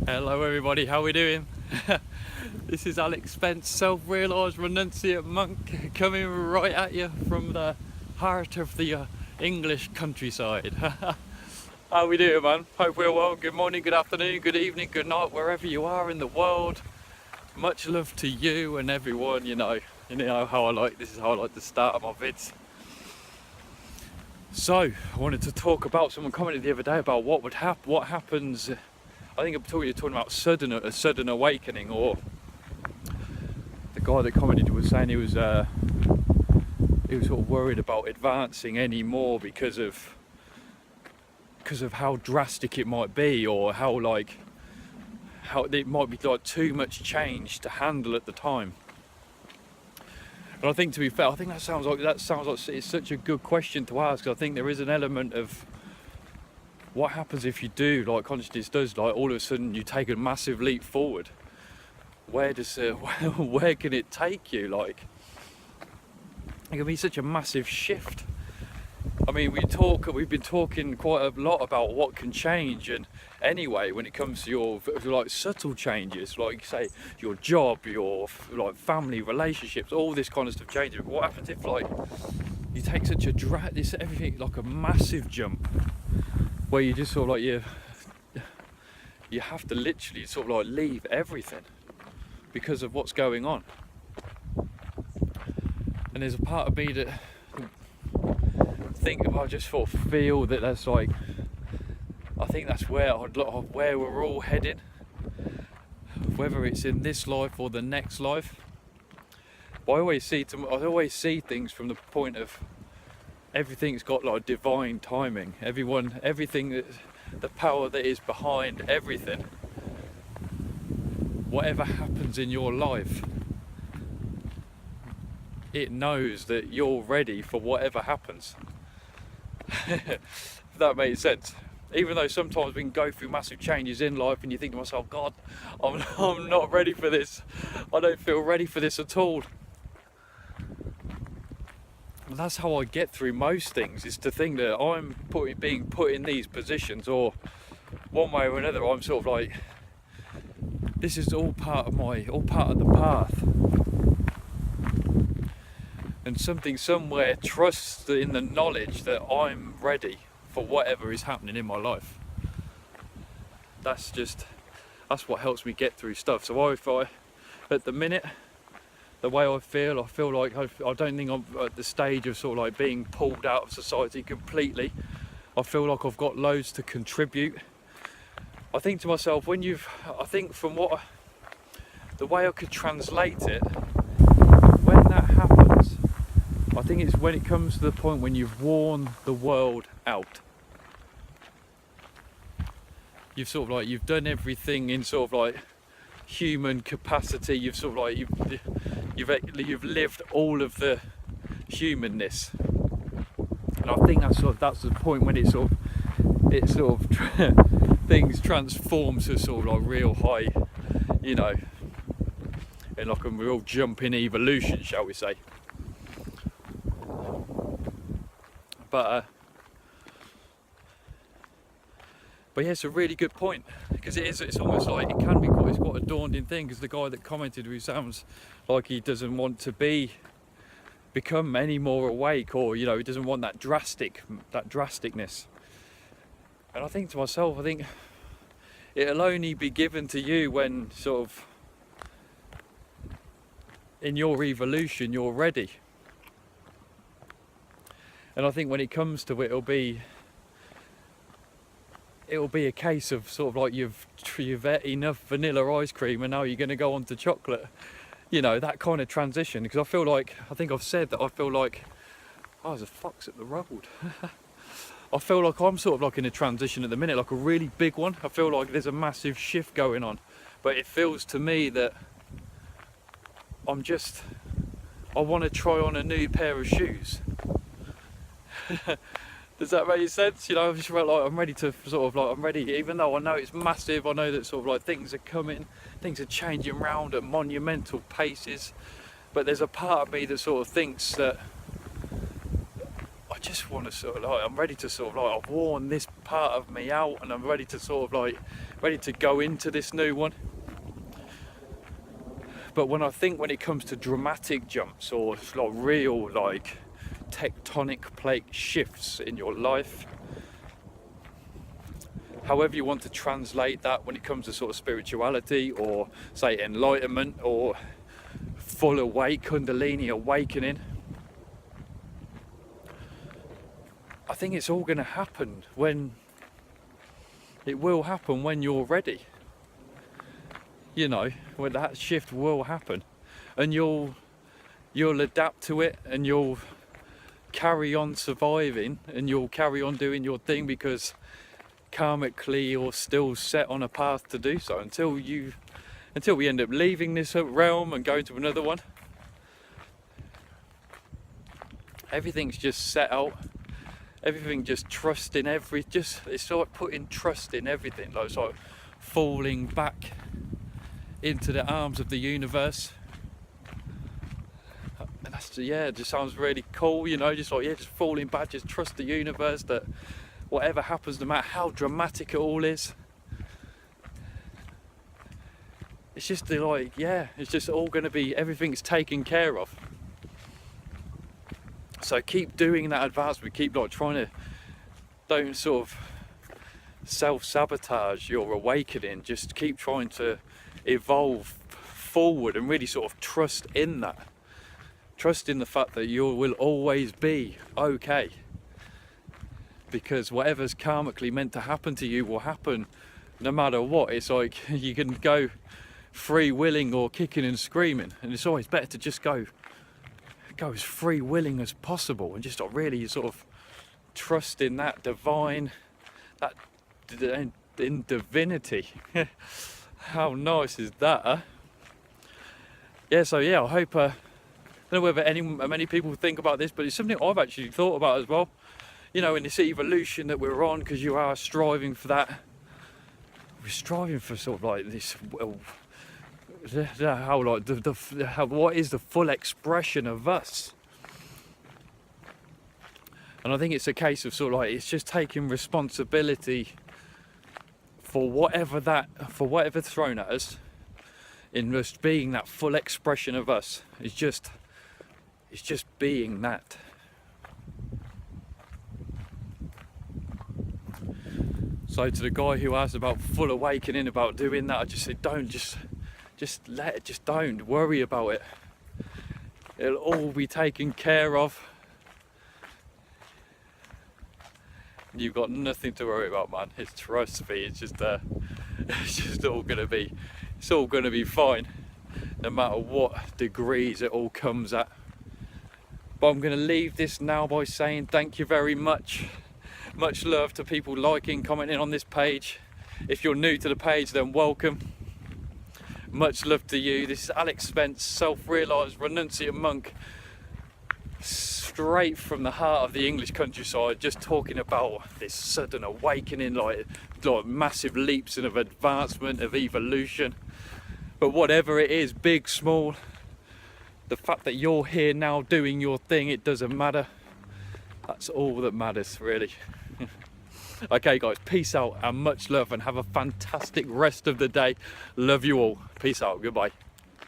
Hello everybody, how we doing? This is Alex Spence, self-realised renunciate monk, coming right at you from the heart of the English countryside. How we doing, man? Hope we're well. Good morning, good afternoon, good evening, good night, wherever you are in the world. Much love to you and everyone. You know how this is how I like to start my vids. So I wanted to talk about, someone commented the other day about what happens. I think you're talking about a sudden awakening, or the guy that commented was saying he was sort of worried about advancing anymore because of how drastic it might be, or how it might be like too much change to handle at the time. And I think, to be fair, I think that sounds like it's such a good question to ask. I think there is an element of what happens if you do, like consciousness does, like all of a sudden you take a massive leap forward. Where can it take you? Like, it can be such a massive shift. I mean, we've been talking quite a lot about what can change, and anyway, when it comes to your like subtle changes, like say your job, your like family, relationships, all this kind of stuff changes. But what happens if like you take such a everything like a massive jump, where you just sort of like you have to literally sort of like leave everything because of what's going on. And there's a part of me that I just sort of feel that that's like, I think that's where we're all heading, whether it's in this life or the next life. But I always see things from the point of everything's got like divine timing. Everything that the power that is behind everything, whatever happens in your life, it knows that you're ready for whatever happens. If that makes sense. Even though sometimes we can go through massive changes in life and you think to myself, God, I'm not ready for this. I don't feel ready for this at all. And that's how I get through most things, is to think that I'm being put in these positions, or one way or another I'm sort of like, this is all part of the path. And something somewhere trusts in the knowledge that I'm ready for whatever is happening in my life. That's what helps me get through stuff. So at the minute, the way I feel like I don't think I'm at the stage of sort of like being pulled out of society completely. I feel like I've got loads to contribute. I think to myself, the way I could translate it, when that happens, I think it's when it comes to the point when you've worn the world out. You've done everything in sort of like human capacity. You've sort of like you've lived all of the humanness, and I think that's the point when it sort of things transform to sort of like real high, in like a real jump in evolution, shall we say. But yeah, it's a really good point, because it's almost like it can be quite a daunting thing, because the guy that commented, who sounds like he doesn't want to become any more awake, or he doesn't want that drasticness. And I think to myself, I think it'll only be given to you when sort of in your evolution you're ready. And I think when it comes to it, it'll be a case of sort of like you've ate enough vanilla ice cream and now you're going to go on to chocolate, that kind of transition. Because I think I've said that I feel like, there's a fox at the road. I feel like I'm sort of like in a transition at the minute, like a really big one. I feel like there's a massive shift going on, but it feels to me that I want to try on a new pair of shoes. Does that make sense? I just felt like I'm ready to I'm ready, even though I know it's massive. I know that sort of like things are coming, things are changing round at monumental paces. But there's a part of me that sort of thinks that I just want to sort of like, I'm ready to sort of like, I've worn this part of me out, and I'm ready to sort of like, ready to go into this new one. But when it comes to dramatic jumps or like real like tectonic plate shifts in your life, however you want to translate that, when it comes to sort of spirituality or say enlightenment or full awake, Kundalini awakening, I think it's all going to happen when you're ready. You know, when that shift will happen, and you'll adapt to it, and you'll carry on surviving, and you'll carry on doing your thing, because karmically you're still set on a path to do so until we end up leaving this realm and going to another one. Everything's just set out. Everything, just trusting it's like putting trust in everything. Like it's like falling back into the arms of the universe. And that's, yeah, it just sounds really cool, you know, just like, yeah, just falling back, just trust the universe that whatever happens, no matter how dramatic it all is, it's just like, yeah, it's just all going to be, everything's taken care of. So keep doing that advancement, keep like trying to, don't sort of self-sabotage your awakening, just keep trying to evolve forward and really sort of trust in that. Trust in the fact that you will always be okay. Because whatever's karmically meant to happen to you will happen no matter what. It's like you can go free willing or kicking and screaming, and it's always better to just go as free willing as possible and just really sort of trust in that divine, that in divinity. How nice is that, huh? Yeah, so yeah, I hope, I don't know whether many people think about this, but it's something I've actually thought about as well. You know, in this evolution that we're on, because you are striving for that. We're striving for sort of like this, how like what is the full expression of us? And I think it's a case of sort of like, it's just taking responsibility for whatever's thrown at us, in just being that full expression of us. It's just being that. So to the guy who asked about full awakening, about doing that, I just said, don't worry about it. It'll all be taken care of. You've got nothing to worry about, man. Trust me, it's just all gonna be fine, no matter what degrees it all comes at. But I'm gonna leave this now by saying thank you very much. Much love to people liking, commenting on this page. If you're new to the page, then welcome. Much love to you. This is Alex Spence, self-realised renunciate monk, straight from the heart of the English countryside, just talking about this sudden awakening, like massive leaps of advancement, of evolution. But whatever it is, big, small, the fact that you're here now doing your thing, it doesn't matter. That's all that matters, really. Okay guys, peace out and much love, and have a fantastic rest of the day. Love you all. Peace out. Goodbye.